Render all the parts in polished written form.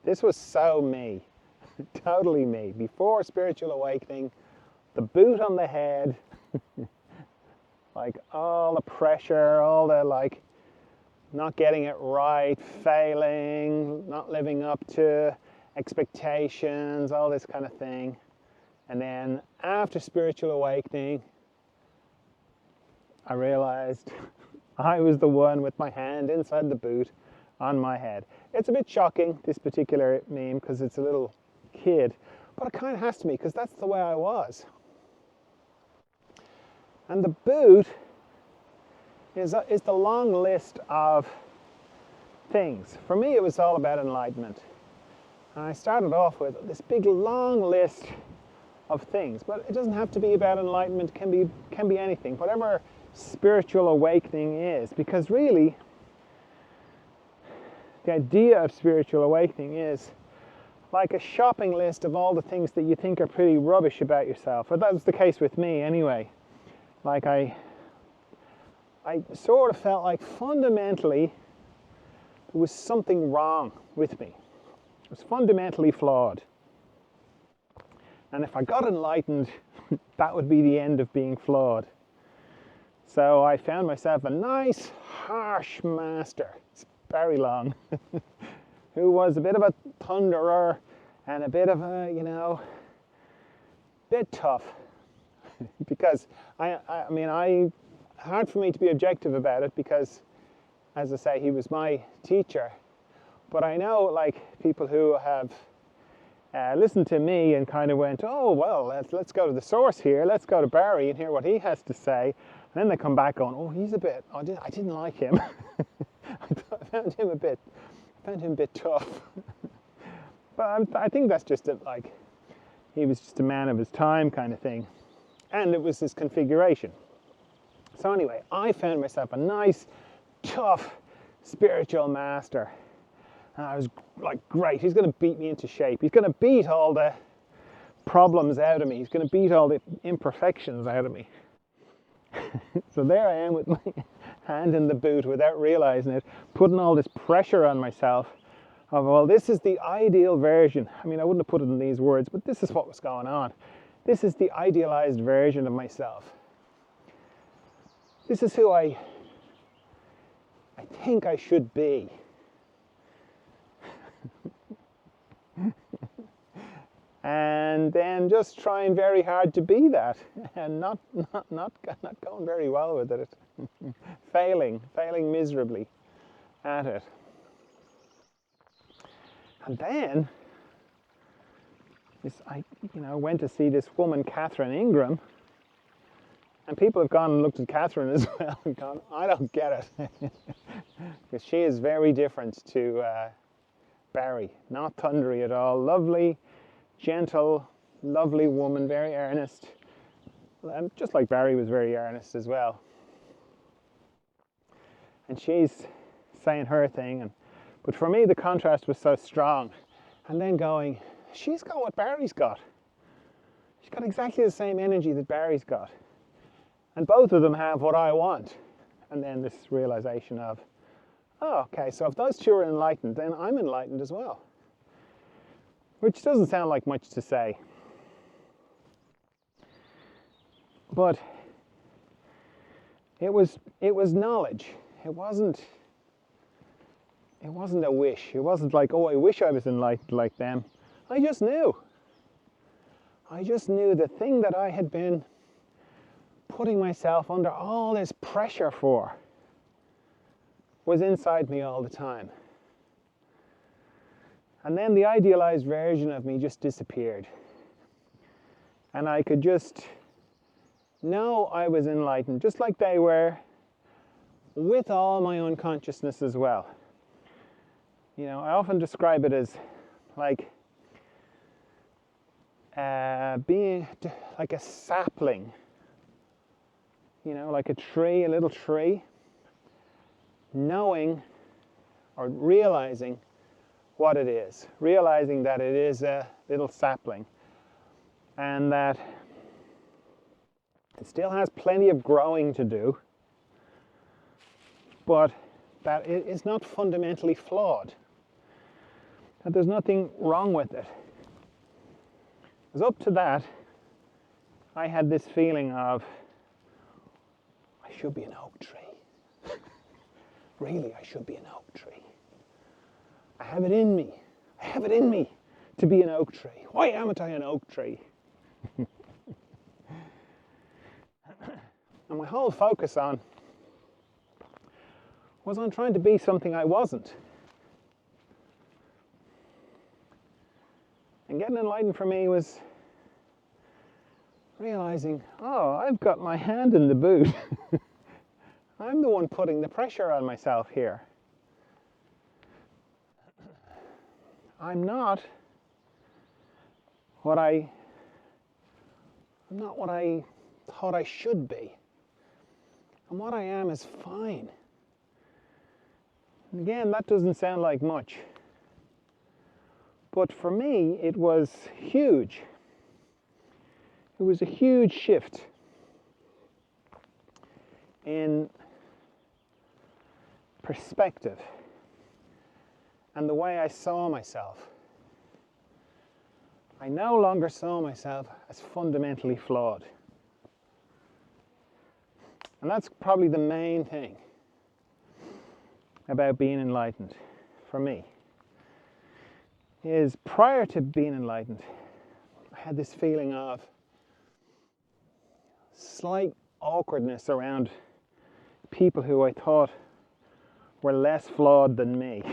This was so me, totally me. Before spiritual awakening, the boot on the head, like all the pressure, all the like not getting it right, failing, not living up to expectations, all this kind of thing. And then after spiritual awakening, I realized I was the one with my hand inside the boot on my head. It's a bit shocking, this particular meme, because it's a little kid, but it kind of has to be, because that's the way I was. And the boot is the long list of things. For me, it was all about enlightenment. And I started off with this big long list of things, but it doesn't have to be about enlightenment. It can be anything, whatever spiritual awakening is, because really the idea of spiritual awakening is like a shopping list of all the things that you think are pretty rubbish about yourself. Or that was the case with me anyway. Like I sort of felt like fundamentally there was something wrong with me. It was fundamentally flawed. And if I got enlightened, that would be the end of being flawed. So I found myself a nice, harsh master. It's very long. Who was a bit of a thunderer and a bit of a, bit tough. Because hard for me to be objective about it because, as I say, he was my teacher. But I know, like, people who have listened to me and kind of went, oh, well, let's go to the source here. Let's go to Barry and hear what he has to say. And then they come back going, oh, he's a bit, I didn't like him. I found him a bit tough. But I think that's just like, he was just a man of his time kind of thing. And it was his configuration. So anyway, I found myself a nice, tough, spiritual master. And I was like, great, he's going to beat me into shape. He's going to beat all the problems out of me. He's going to beat all the imperfections out of me. So there I am with my hand in the boot without realizing it, putting all this pressure on myself of, well, this is the ideal version. I mean, I wouldn't have put it in these words, but this is what was going on. This is the idealized version of myself. This is who I think I should be. And then just trying very hard to be that, and not going very well with it, failing miserably at it. And then I went to see this woman, Catherine Ingram, and people have gone and looked at Catherine as well and gone, I don't get it, because she is very different to Barry, not thundery at all, lovely, gentle, lovely woman, very earnest, and just like Barry was very earnest as well. And she's saying her thing, but for me the contrast was so strong. And then going, she's got what Barry's got. She's got exactly the same energy that Barry's got. And both of them have what I want. And then this realization of, oh, okay, so if those two are enlightened, then I'm enlightened as well. Which doesn't sound like much to say. But it was knowledge. It wasn't a wish. It wasn't like, oh, I wish I was enlightened like them. I just knew. I just knew the thing that I had been putting myself under all this pressure for was inside me all the time. And then the idealized version of me just disappeared. And I could just know I was enlightened, just like they were, with all my unconsciousness as well. I often describe it as like being like a sapling, like a tree, a little tree, knowing or realizing what it is, realizing that it is a little sapling and that it still has plenty of growing to do, but that it is not fundamentally flawed. that there's nothing wrong with it. Because up to that, I had this feeling of, I should be an oak tree. Really, I should be an oak tree. I have it in me. I have it in me to be an oak tree. Why aren't I an oak tree? And my whole focus was on trying to be something I wasn't. And getting enlightened for me was realizing, oh, I've got my hand in the boot. I'm the one putting the pressure on myself here. I'm not what I thought I should be. And what I am is fine. And again, that doesn't sound like much. But for me, it was huge. It was a huge shift in perspective and the way I saw myself. I no longer saw myself as fundamentally flawed. And that's probably the main thing about being enlightened for me. Is prior to being enlightened, I had this feeling of slight awkwardness around people who I thought were less flawed than me.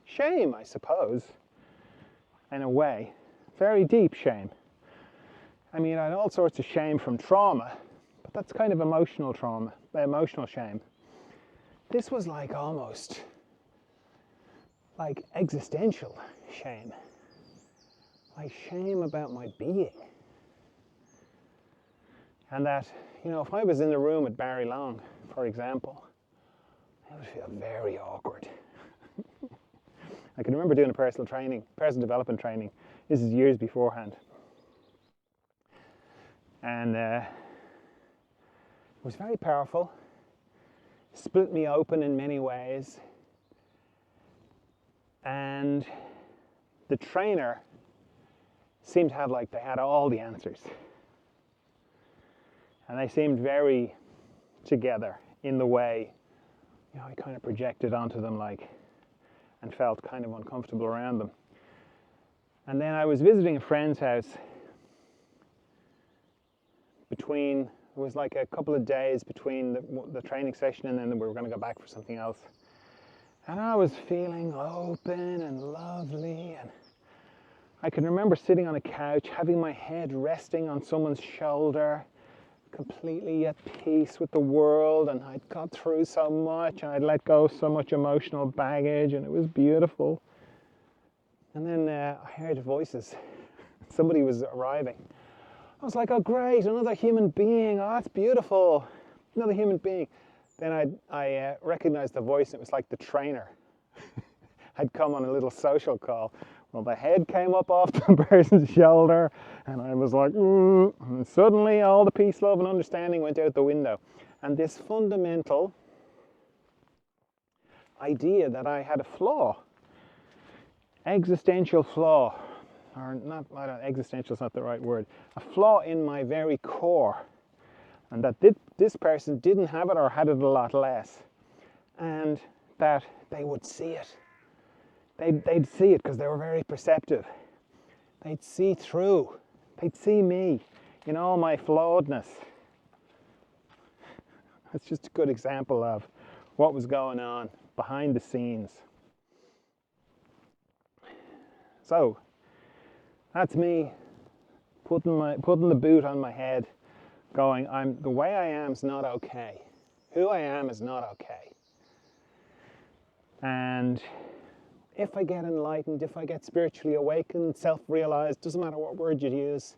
Shame, I suppose, in a way. Very deep shame. I mean, I had all sorts of shame from trauma, but that's kind of emotional trauma, emotional shame. This was like almost like existential shame. Like shame about my being. And that, you know, if I was in the room at Barry Long, for example, I would feel very awkward. I can remember doing a personal development training. This is years beforehand. And it was very powerful. Split me open in many ways. And the trainer seemed to have they had all the answers. And they seemed very together in the way, you know, I kind of projected onto them and felt kind of uncomfortable around them. And then I was visiting a friend's house it was like a couple of days between the training session and then we were going to go back for something else. And I was feeling open and lovely, and I can remember sitting on a couch, having my head resting on someone's shoulder, completely at peace with the world, and I'd got through so much, and I'd let go of so much emotional baggage, and it was beautiful. And then I heard voices. Somebody was arriving. I was like, oh great, another human being, oh that's beautiful, another human being. Then I recognized the voice, and it was like the trainer. I'd come on a little social call. Well, the head came up off the person's shoulder, and I was like, and suddenly all the peace, love, and understanding went out the window. And this fundamental idea that I had a flaw, existential flaw, or not, existential is not the right word, a flaw in my very core, and that this person didn't have it or had it a lot less, and that they would see it. They'd see it because they were very perceptive. They'd see through. They'd see me in all my flawedness. That's just a good example of what was going on behind the scenes. So that's me putting the boot on my head, going, the way I am is not okay. Who I am is not okay. And if I get enlightened, if I get spiritually awakened, self-realized, doesn't matter what word you use,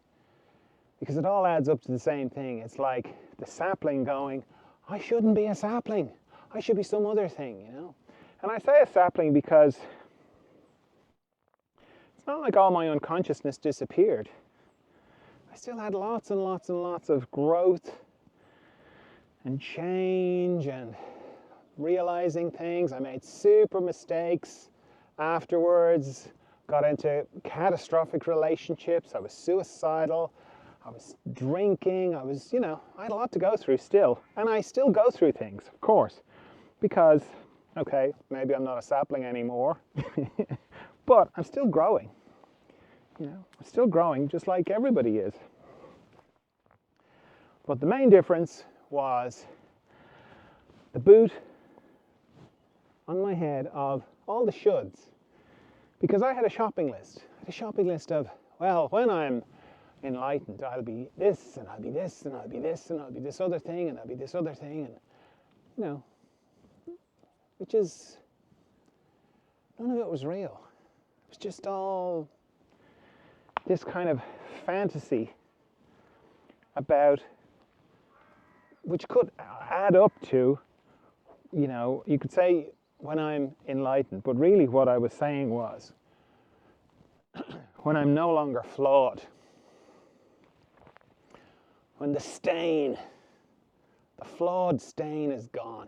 because it all adds up to the same thing. It's like the sapling going, I shouldn't be a sapling. I should be some other thing, you know. And I say a sapling because it's not like all my unconsciousness disappeared. I still had lots and lots and lots of growth and change and realizing things. I made super mistakes afterwards, got into catastrophic relationships. I was suicidal. I was drinking. I had a lot to go through still. And I still go through things, of course, because, okay, maybe I'm not a sapling anymore, but I'm still growing. I'm still growing just like everybody is. But the main difference was the boot on my head of all the shoulds. Because I had a shopping list. I had a shopping list of, well, when I'm enlightened, I'll be this, and I'll be this, and I'll be this, and I'll be this other thing, and I'll be this other thing, and, which is, none of it was real. It was just all this kind of fantasy about, which could add up to, you could say when I'm enlightened, but really what I was saying was, when I'm no longer flawed, when the flawed stain is gone.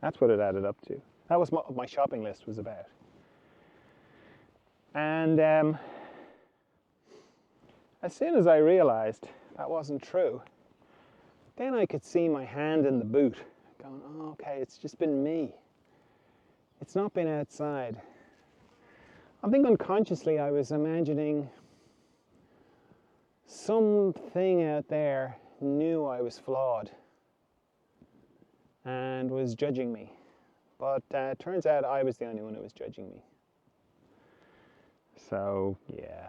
That's what it added up to. That was what my shopping list was about. And as soon as I realized that wasn't true, then I could see my hand in the boot going, oh, okay, it's just been me. It's not been outside. I think unconsciously I was imagining something out there knew I was flawed and was judging me. But it turns out I was the only one who was judging me. So, yeah.